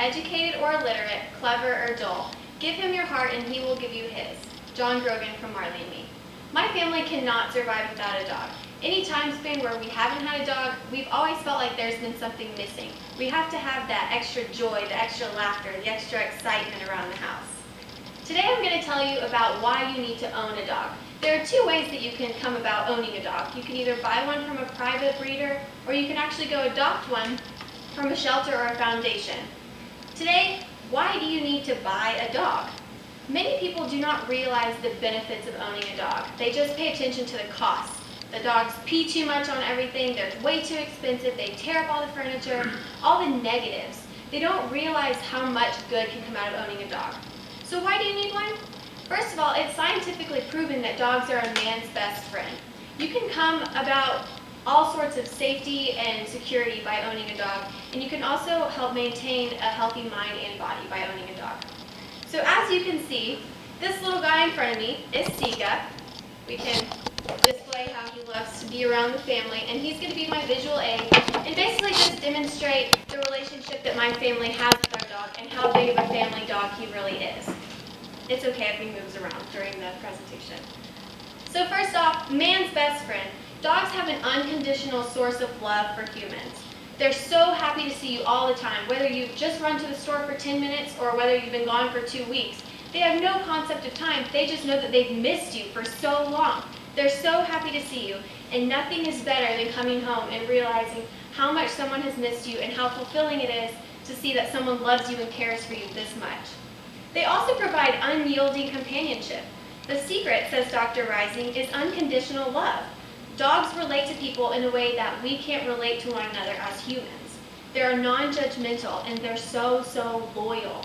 educated or illiterate, clever or dull. Give him your heart and he will give you his. John Grogan from Marley and Me. My family cannot survive without a dog. Any time span where we haven't had a dog, we've always felt like there's been something missing. We have to have that extra joy, the extra laughter, the extra excitement around the house. Today I'm going to tell you about why you need to own a dog. There are two ways that you can come about owning a dog. You can either buy one from a private breeder, or you can actually go adopt one from a shelter or a foundation. Today, why do you need to buy a dog? Many people do not realize the benefits of owning a dog. They just pay attention to the costs. The dogs pee too much on everything, they're way too expensive, they tear up all the furniture, all the negatives. They don't realize how much good can come out of owning a dog. So why do you need one? First of all, it's scientifically proven that dogs are a man's best friend. You can come about all sorts of safety and security by owning a dog, and you can also help maintain a healthy mind and body by owning a dog. So as you can see, this little guy in front of me is Sika. We can display how he loves to be around the family, and he's going to be my visual aid and basically just demonstrate the relationship that my family has with our dog and how big of a family dog he really is. It's okay if he moves around during the presentation. So first off, man's best friend. Dogs have an unconditional source of love for humans. They're so happy to see you all the time, whether you've just run to the store for 10 minutes or whether you've been gone for 2 weeks. They have no concept of time. They just know that they've missed you for so long. They're so happy to see you, and nothing is better than coming home and realizing how much someone has missed you and how fulfilling it is to see that someone loves you and cares for you this much. They also provide unyielding companionship. The secret, says Dr. Rising, is unconditional love. Dogs relate to people in a way that we can't relate to one another as humans. They're non-judgmental and they're so loyal.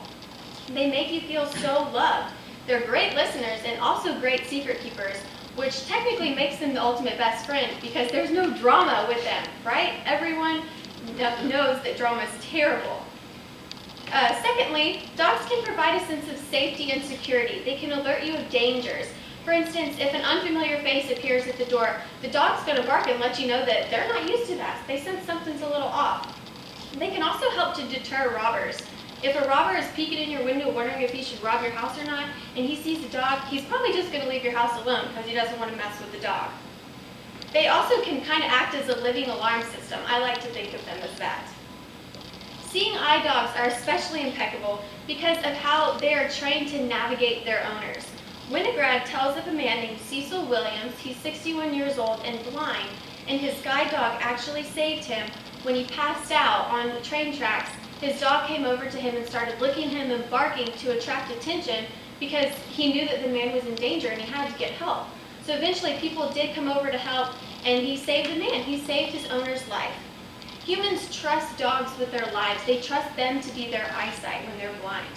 They make you feel so loved. They're great listeners and also great secret keepers, which technically makes them the ultimate best friend because there's no drama with them, right? Everyone knows that drama is terrible. Secondly, dogs can provide a sense of safety and security. They can alert you of dangers. For instance, if an unfamiliar face appears at the door, the dog's going to bark and let you know that they're not used to that. They sense something's a little off. They can also help to deter robbers. If a robber is peeking in your window wondering if he should rob your house or not, and he sees a dog, he's probably just going to leave your house alone because he doesn't want to mess with the dog. They also can kind of act as a living alarm system. I like to think of them as that. Seeing eye dogs are especially impeccable because of how they are trained to navigate their owners. Winograd tells of a man named Cecil Williams. He's 61 years old and blind, and his guide dog actually saved him when he passed out on the train tracks. His dog came over to him and started licking him and barking to attract attention because he knew that the man was in danger and he had to get help. So eventually people did come over to help, and he saved the man. He saved his owner's life. Humans trust dogs with their lives. They trust them to be their eyesight when they're blind.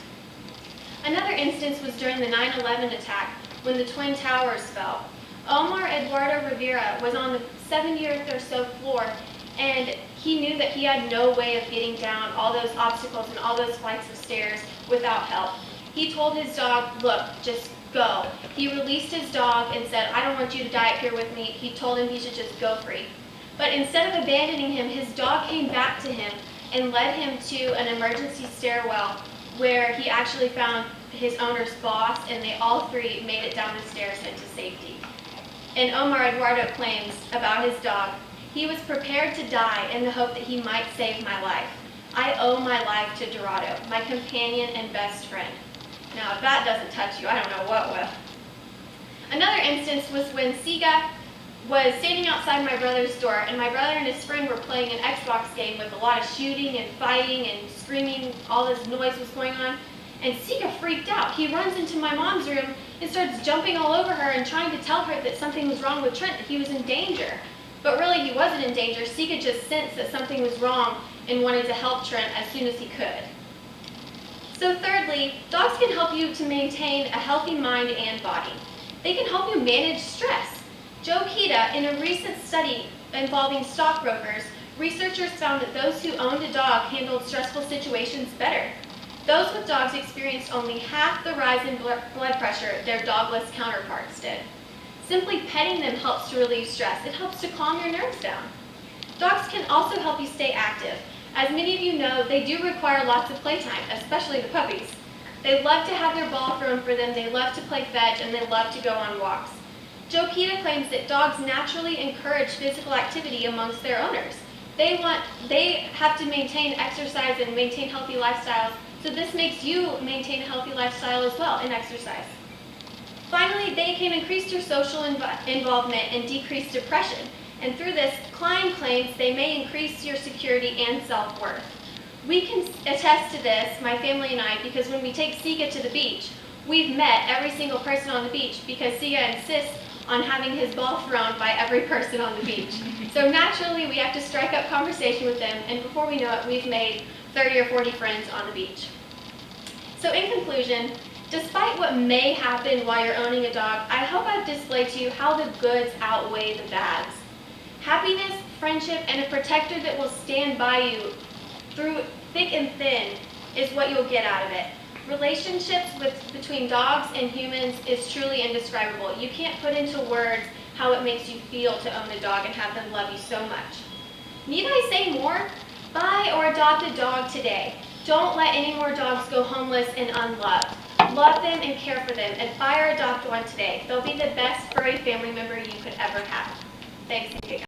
Another instance was during the 9/11 attack when the Twin Towers fell. Omar Eduardo Rivera was on the 70th or so floor, and he knew that he had no way of getting down all those obstacles and all those flights of stairs without help. He told his dog, "Look, just go." He released his dog and said, "I don't want you to die up here with me." He told him he should just go free. But instead of abandoning him, his dog came back to him and led him to an emergency stairwell where he actually found his owner's boss, and they all three made it down the stairs into safety. And Omar Eduardo claims about his dog, "He was prepared to die in the hope that he might save my life. I owe my life to Dorado, my companion and best friend." Now, if that doesn't touch you, I don't know what will. Another instance was when Sika was standing outside my brother's door, and my brother and his friend were playing an Xbox game with a lot of shooting and fighting and screaming. All this noise was going on, and Sika freaked out. He runs into my mom's room and starts jumping all over her and trying to tell her that something was wrong with Trent, that he was in danger. But really, he wasn't in danger. Sika just sensed that something was wrong and wanted to help Trent as soon as he could. So thirdly, dogs can help you to maintain a healthy mind and body. They can help you manage stress. Joe Kita, in a recent study involving stockbrokers, researchers found that those who owned a dog handled stressful situations better. Those with dogs experienced only half the rise in blood pressure their dogless counterparts did. Simply petting them helps to relieve stress. It helps to calm your nerves down. Dogs can also help you stay active. As many of you know, they do require lots of playtime, especially the puppies. They love to have their ball thrown for them, they love to play fetch, and they love to go on walks. Joe Pita claims that dogs naturally encourage physical activity amongst their owners. They have to maintain exercise and maintain healthy lifestyles, so this makes you maintain a healthy lifestyle as well and exercise. Finally, they can increase your social involvement and decrease depression. And through this, Klein claims they may increase your security and self-worth. We can attest to this, my family and I, because when we take Siga to the beach, we've met every single person on the beach because Siga insists on having his ball thrown by every person on the beach. So naturally, we have to strike up conversation with them, and before we know it, we've made 30 or 40 friends on the beach. So in conclusion, despite what may happen while you're owning a dog, I hope I've displayed to you how the goods outweigh the bads. Happiness, friendship, and a protector that will stand by you through thick and thin is what you'll get out of it. Relationships between dogs and humans is truly indescribable. You can't put into words how it makes you feel to own a dog and have them love you so much. Need I say more? Buy or adopt a dog today. Don't let any more dogs go homeless and unloved. Love them and care for them, and buy or adopt one today. They'll be the best furry family member you could ever have. Thanks.